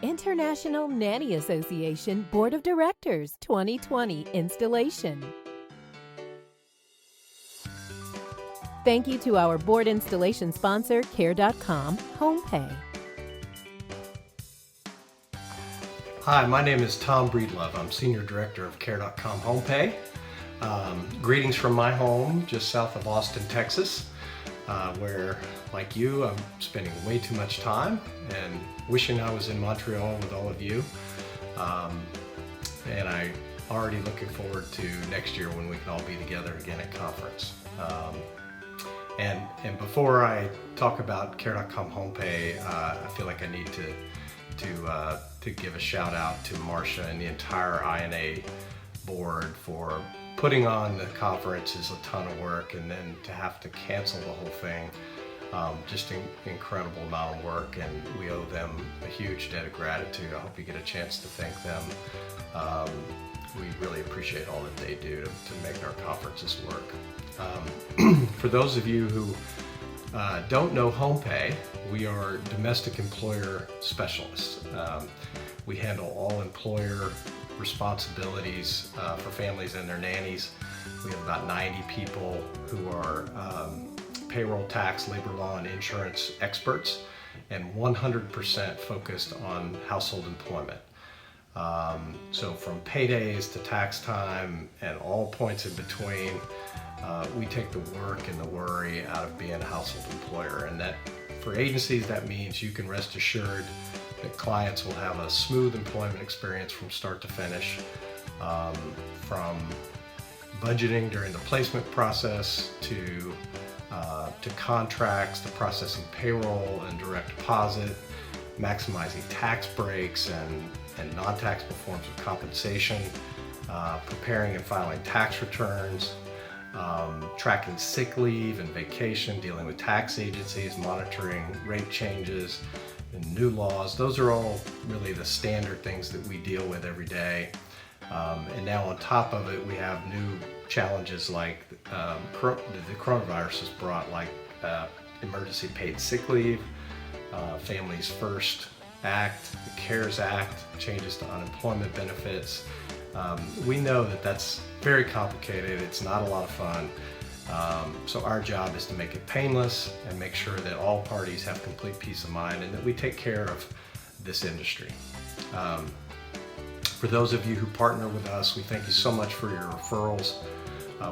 International Nanny Association Board of Directors 2020 installation. Thank you to our board installation sponsor, Care.com HomePay. Hi, my name is Tom Breedlove. I'm Senior Director of Care.com HomePay. Greetings from my home just south of Austin, Texas, where, like you, I'm spending way too much time and wishing I was in Montreal with all of you. And I'm already looking forward to next year when we can all be together again at conference. And before I talk about Care.com HomePay, I feel like I need to give a shout out to Marcia and the entire INA board for putting on the conference is a ton of work, and then to have to cancel the whole thing, just an incredible amount of work, and we owe them a huge debt of gratitude. I hope you get a chance to thank them. We really appreciate all that they do to make our conferences work. For those of you who don't know HomePay, we are domestic employer specialists. We handle all employer responsibilities for families and their nannies. We have about 90 people who are payroll, tax, labor law, and insurance experts, and 100% focused on household employment. So from paydays to tax time and all points in between, we take the work and the worry out of being a household employer. And that, for agencies, that means you can rest assured that clients will have a smooth employment experience from start to finish, from budgeting during the placement process to contracts, to processing payroll and direct deposit, maximizing tax breaks and non-taxable forms of compensation, preparing and filing tax returns, tracking sick leave and vacation, dealing with tax agencies, monitoring rate changes and new laws. Those are all really the standard things that we deal with every day. And now on top of it, we have new challenges like the coronavirus has brought, like emergency paid sick leave, Families First Act, the CARES Act, changes to unemployment benefits. We know that that's very complicated. It's not a lot of fun. So our job is to make it painless and make sure that all parties have complete peace of mind and that we take care of this industry. For those of you who partner with us, we thank you so much for your referrals.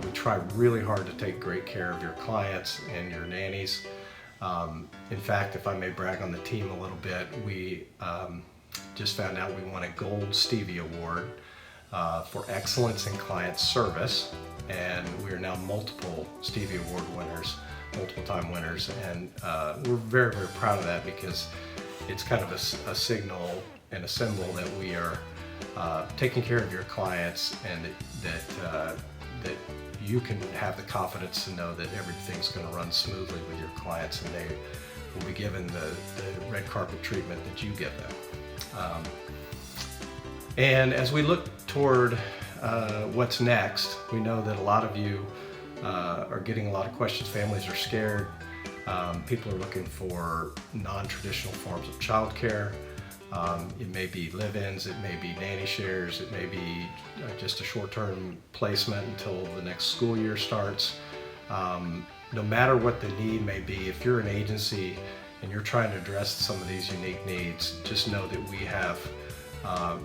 We try really hard to take great care of your clients and your nannies. In fact, if I may brag on the team a little bit, we just found out we won a Gold Stevie Award for excellence in client service, and we are now multiple Stevie Award winners, multiple time winners, and we're very, very proud of that because it's kind of a signal and a symbol that we are taking care of your clients, and that you can have the confidence to know that everything's going to run smoothly with your clients, and they will be given the red carpet treatment that you give them. And as we look toward what's next, we know that a lot of you are getting a lot of questions. Families are scared. People are looking for non-traditional forms of childcare. It may be live-ins, it may be nanny shares, it may be just a short-term placement until the next school year starts. No matter what the need may be, if you're an agency and you're trying to address some of these unique needs, just know that we have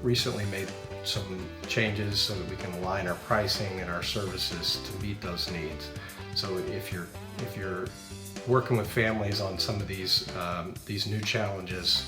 recently made some changes so that we can align our pricing and our services to meet those needs. So if you're working with families on some of these new challenges,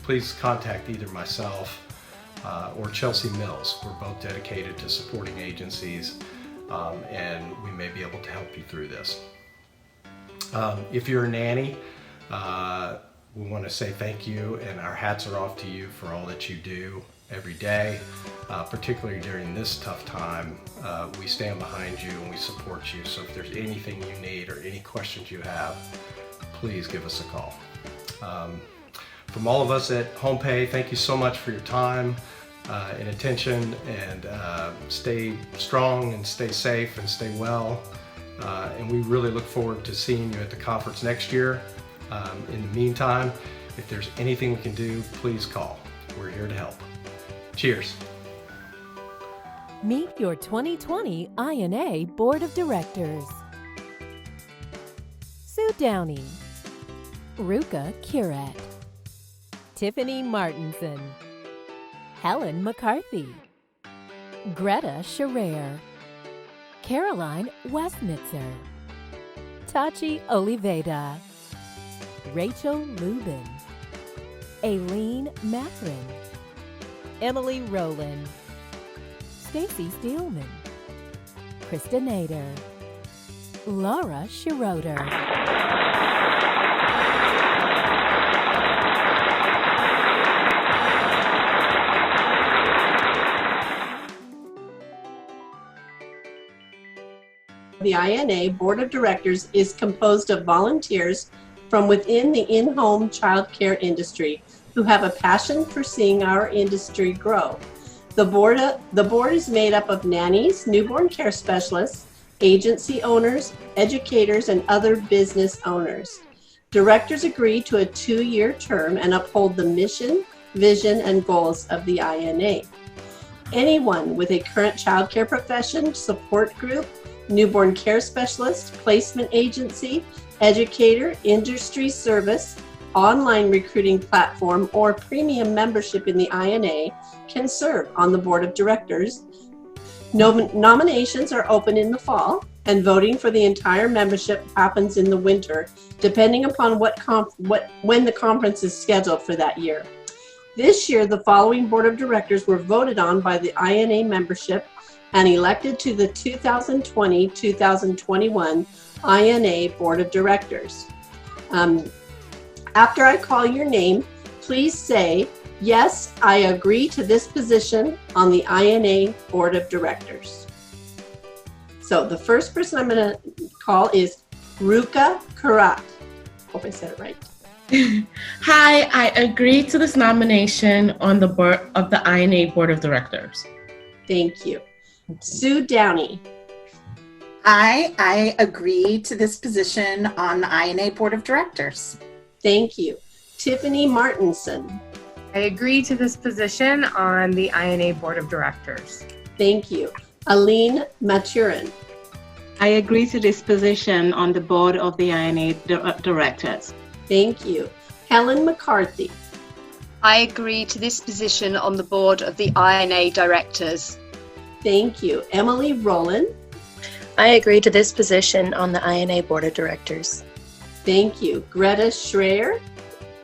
please contact either myself or Chelsea Mills. We're both dedicated to supporting agencies, and we may be able to help you through this. If you're a nanny, we want to say thank you, and our hats are off to you for all that you do every day, particularly during this tough time. We stand behind you and we support you. So if there's anything you need or any questions you have, please give us a call. From all of us at HomePay, thank you so much for your time and attention, and stay strong and stay safe and stay well. And we really look forward to seeing you at the conference next year. In the meantime, if there's anything we can do, please call. we're here to help. Cheers. Meet your 2020 INA Board of Directors. Sue Downey, Ruka Kirat, Tiffany Martinson, Helen McCarthy, Greta Scherer, Caroline Westnitzer, Tachi Oliveda, Rachel Lubin, Aileen Mathrin, Emily Rowland, Stacy Steelman, Krista Nader, Laura Schroeder. The INA Board of Directors is composed of volunteers from within the in-home child care industry who have a passion for seeing our industry grow. The board is made up of nannies, newborn care specialists, agency owners, educators, and other business owners. Directors agree to a 2-year term and uphold the mission, vision, and goals of the INA. Anyone with a current child care profession, support group, newborn care specialist, placement agency, educator, industry service, online recruiting platform, or premium membership in the INA can serve on the board of directors. Nominations are open in the fall, and voting for the entire membership happens in the winter, depending upon when the conference is scheduled for that year. This year, the following board of directors were voted on by the INA membership and elected to the 2020-2021 INA Board of Directors. After I call your name, please say, "Yes, I agree to this position on the INA Board of Directors." So the first person I'm going to call is Ruka Kirat. Hope I said it right. Hi, I agree to this nomination on the board of the INA Board of Directors. Thank you. Sue Downey. I agree to this position on the INA Board of Directors. Thank you. Tiffany Martinson. I agree to this position on the INA Board of Directors. Thank you. Aileen Mathrin. I agree to this position on the board of the INA Directors. Thank you. Helen McCarthy. I agree to this position on the board of the INA Directors. Thank you. Emily Rowland. I agree to this position on the INA Board of Directors. Thank you. Greta Scherer.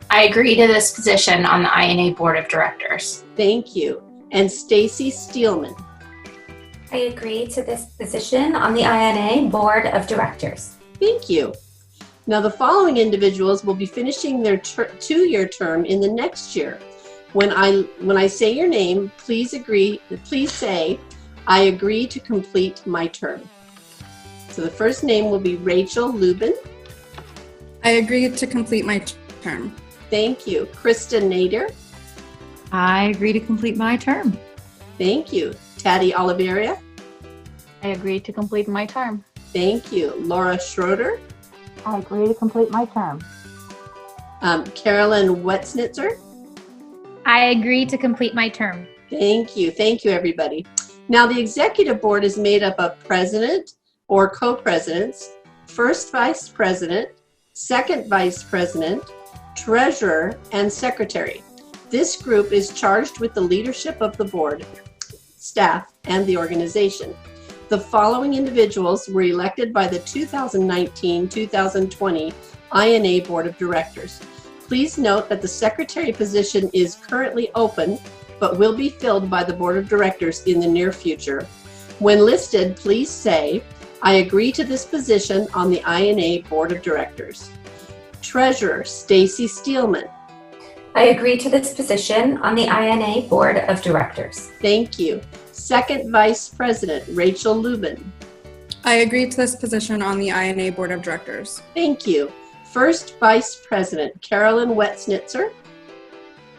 I agree to this position on the INA Board of Directors. Thank you. And Stacy Steelman. I agree to this position on the INA Board of Directors. Thank you. Now the following individuals will be finishing their 2-year term in the next year. When I say your name, please say, "I agree to complete my term." So the first name will be Rachel Lubin. I agree to complete my term. Thank you. Krista Nader. I agree to complete my term. Thank you. Tachi Oliveda. I agree to complete my term. Thank you. Laura Schroeder. I agree to complete my term. Caroline Westnitzer. I agree to complete my term. Thank you. Thank you, everybody. Now, the executive board is made up of president or co-presidents, first vice president, second vice president, treasurer, and secretary. This group is charged with the leadership of the board, staff, and the organization. The following individuals were elected by the 2019-2020 INA Board of Directors. Please note that the secretary position is currently open, but will be filled by the Board of Directors in the near future. When listed, please say, "I agree to this position on the INA Board of Directors." Treasurer, Stacy Steelman. I agree to this position on the INA Board of Directors. Thank you. Second Vice President, Rachel Lubin. I agree to this position on the INA Board of Directors. Thank you. First Vice President, Caroline Westnitzer.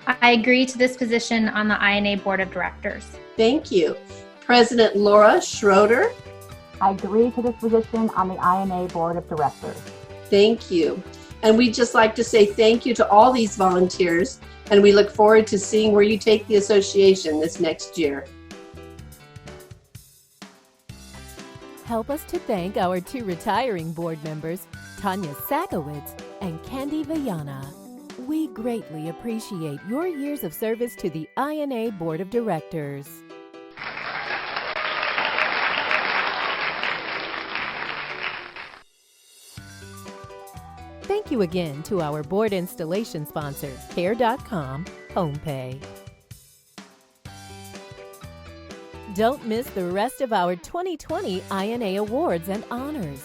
I agree to this position on the INA Board of Directors. Thank you. President Laura Schroeder. I agree to this position on the INA Board of Directors. Thank you. And we'd just like to say thank you to all these volunteers, and we look forward to seeing where you take the association this next year. Help us to thank our 2 retiring board members, Tanya Sakowitz and Candy Villana. We greatly appreciate your years of service to the INA Board of Directors. Thank you again to our board installation sponsor, Care.com HomePay. Don't miss the rest of our 2020 INA awards and honors.